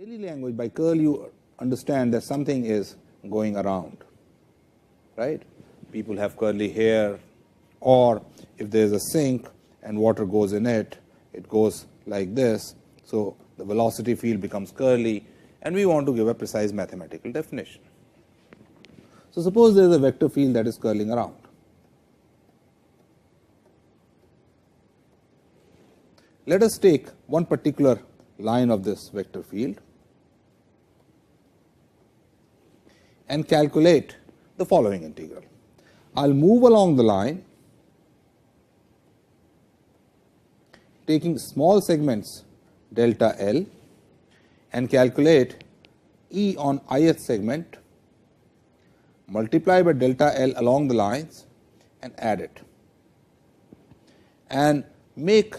daily language, by curl you understand that something is going around, right? People have curly hair, or if there is a sink and water goes in it, it goes like this. So the velocity field becomes curly, and we want to give a precise mathematical definition. So suppose there is a vector field that is curling around. Let us take one particular line of this vector field and calculate the following integral. I will move along the line, taking small segments delta L, and calculate E on ith segment, multiply by delta L along the lines and add it, and make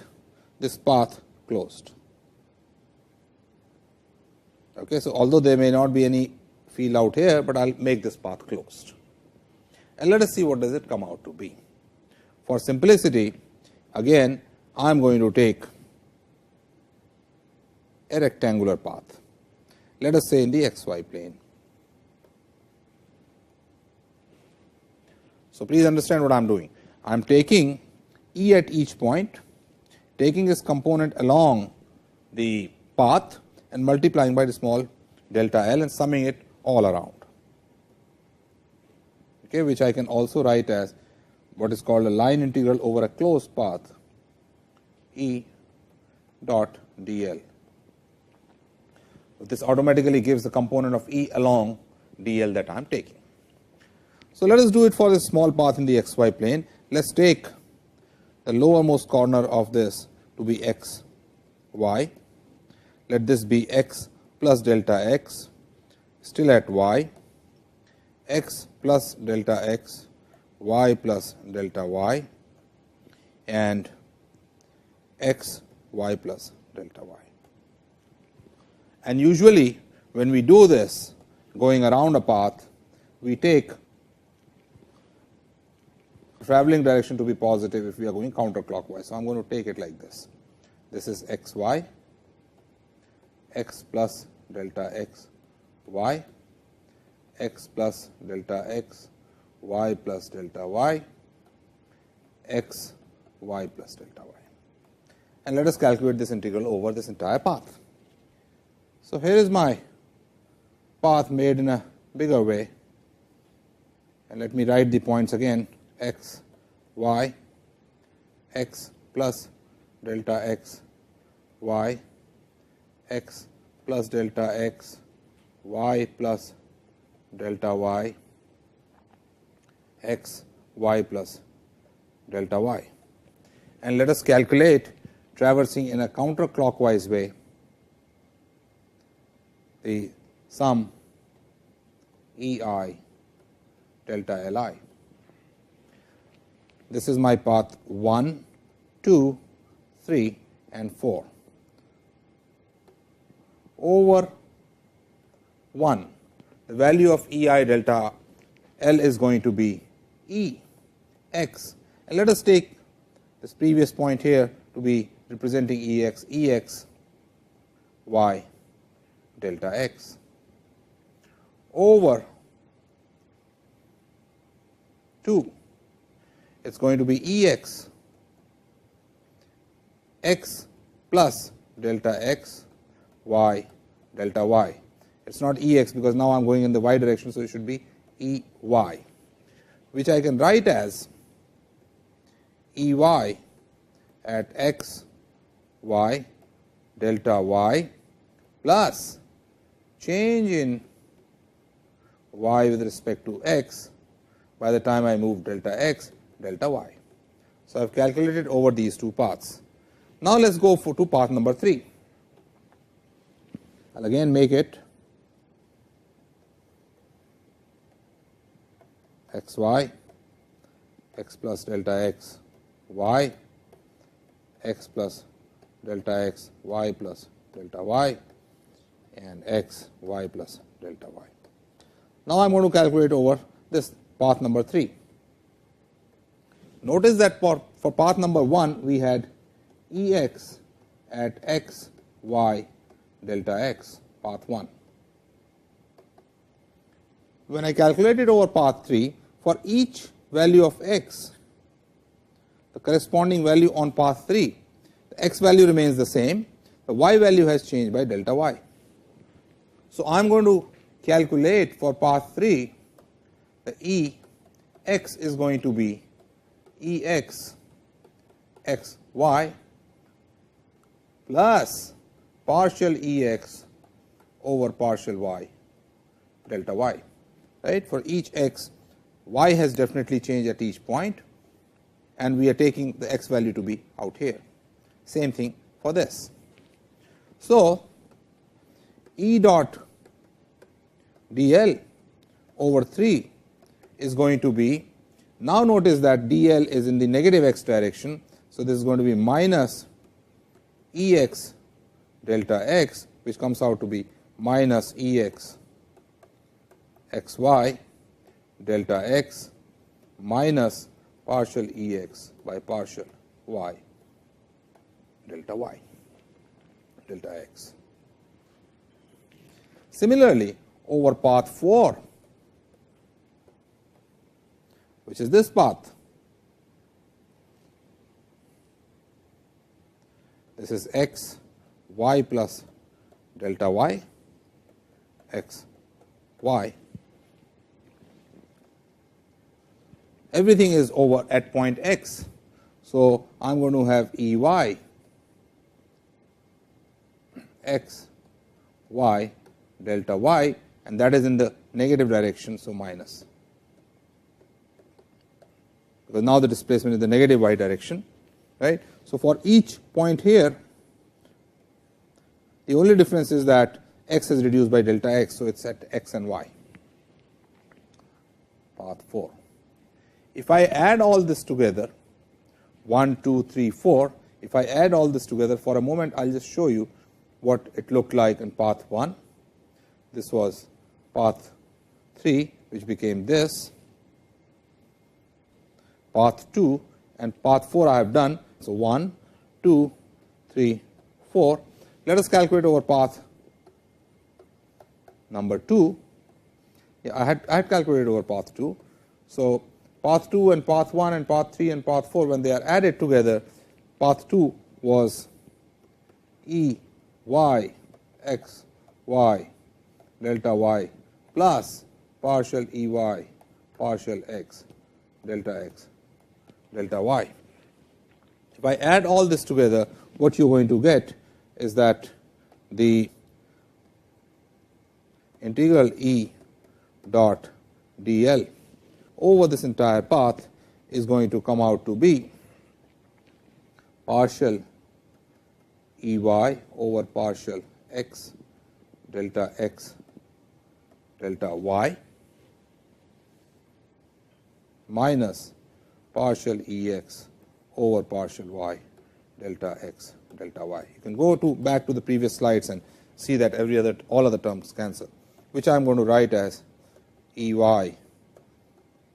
this path closed. Okay, so although there may not be any field out here, but I will make this path closed. And let us see what does it come out to be. For simplicity, again I am going to take a rectangular path, let us say in the xy plane. So please understand what I am doing. I am taking E at each point, taking this component along the path and multiplying by the small delta L and summing it all around, okay, which I can also write as what is called a line integral over a closed path E dot dl. This automatically gives the component of E along dl that I am taking. So let us do it for this small path in the xy plane. Let us take the lowermost corner of this to be x, y. Let this be x plus delta x, still at y, x plus delta x, y plus delta y, and x, y plus delta y. And usually when we do this going around a path, we take traveling direction to be positive if we are going counterclockwise. So I am going to take it like this. This is x y, x plus delta x y, x plus delta x, y plus delta y, x, y plus delta y. And let us calculate this integral over this entire path. So here is my path made in a bigger way, and let me write the points again: x, y, x plus delta x, y, x plus delta x, y plus delta y, x, y plus delta y. And let us calculate, traversing in a counterclockwise way, the sum EI delta Li. This is my path 1, 2, 3 and 4. Over 1, the value of EI delta L is going to be E x, and let us take this previous point here to be representing Ex, Ex y delta x, over 2, it is going to be Ex x plus delta x, y delta y. It is not Ex because now I am going in the y direction, so it should be Ey, which I can write as Ey at x, y delta y plus change in y with respect to x by the time I move delta x, delta y. So I have calculated over these two paths. Now let us go to path number 3. I will again make it x y, x plus delta x, y, x plus delta x, y plus delta y, and x, y plus delta y. Now I am going to calculate over this path number 3. Notice that for path number 1 we had Ex at x, y delta x, path 1. When I calculate it over path 3, for each value of x, the corresponding value on path 3, the x value remains the same, the y value has changed by delta y. So I am going to calculate for path 3, the E x is going to be E x x y plus partial E x over partial y delta y. Right? For each x, y has definitely changed at each point, and we are taking the x value to be out here. Same thing for this. So E dot dl over 3 is going to be, now notice that dl is in the negative x direction, so this is going to be minus Ex delta x, which comes out to be minus Ex xy delta x minus partial Ex by partial y delta y delta x. Similarly, over path 4, which is this path, this is x y plus delta y x y. Everything is over at point x. So I am going to have E y x y delta y, and that is in the negative direction, so minus, because now the displacement is the negative y direction. Right? So for each point here, the only difference is that x is reduced by delta x, so it is at x and y. Path 4. If I add all this together, 1, 2, 3, 4, if I add all this together, for a moment I will just show you what it looked like in path 1. This was path 3, which became this, path 2, and path 4 I have done. So 1, 2, 3, 4. Let us calculate over path number 2. Yeah, I had calculated over path 2. So path 2 and path 1 and path 3 and path 4, when they are added together, path 2 was E y x y delta y plus partial E y partial x delta y. If I add all this together, what you are going to get is that the integral E dot dl over this entire path is going to come out to be partial E y over partial x delta y minus partial E x over partial y delta x delta y. You can go back to the previous slides and see that all other terms cancel, which I am going to write as E y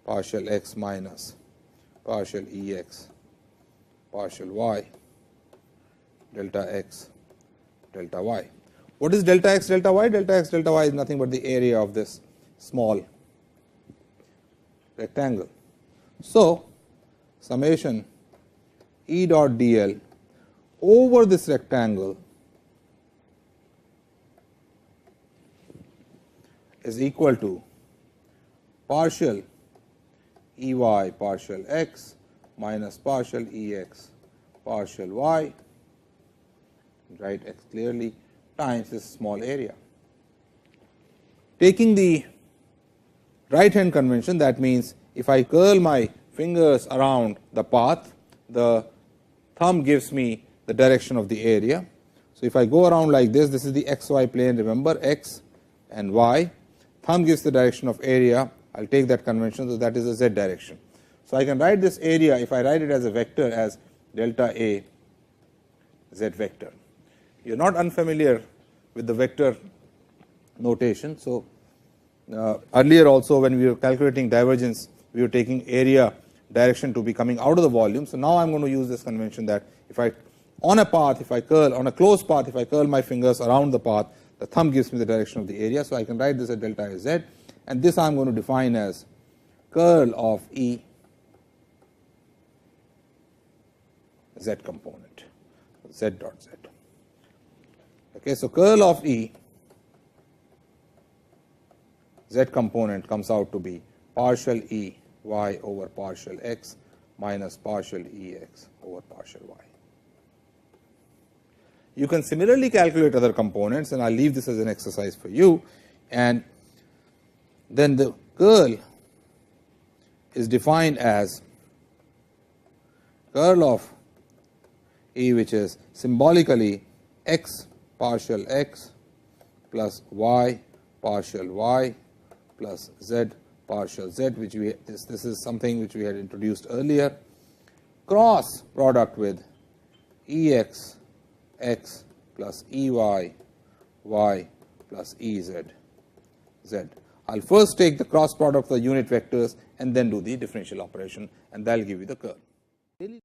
partial x minus partial E x partial y delta x delta y. What is delta x delta y? Delta x delta y is nothing but the area of this small rectangle. So summation E dot dl over this rectangle is equal to partial E y partial x minus partial E x partial y, write x clearly, times this small area. Taking the right hand convention, that means if I curl my fingers around the path, the thumb gives me the direction of the area. So if I go around like this, this is the xy plane, remember, x and y. Thumb gives the direction of area. I will take that convention, so that is the z direction. So I can write this area, if I write it as a vector, as delta A z vector. You are not unfamiliar with the vector notation. So earlier also, when we were calculating divergence, we were taking area direction to be coming out of the volume. So now I am going to use this convention that if I, on a path, if I curl, on a closed path, if I curl my fingers around the path, The thumb gives me the direction of the area. So, I can write this as delta A z, and this I am going to define as curl of E z component, z dot z. Okay, so, curl of E z component comes out to be partial E y over partial x minus partial E x over partial y. You can similarly calculate other components, and I will leave this as an exercise for you, and then the curl is defined as curl of E, which is symbolically x partial x plus y partial y plus z partial z, which this is something which we had introduced earlier, cross product with E x x plus E y y plus E z z. I will first take the cross product of the unit vectors and then do the differential operation, and that will give you the curl.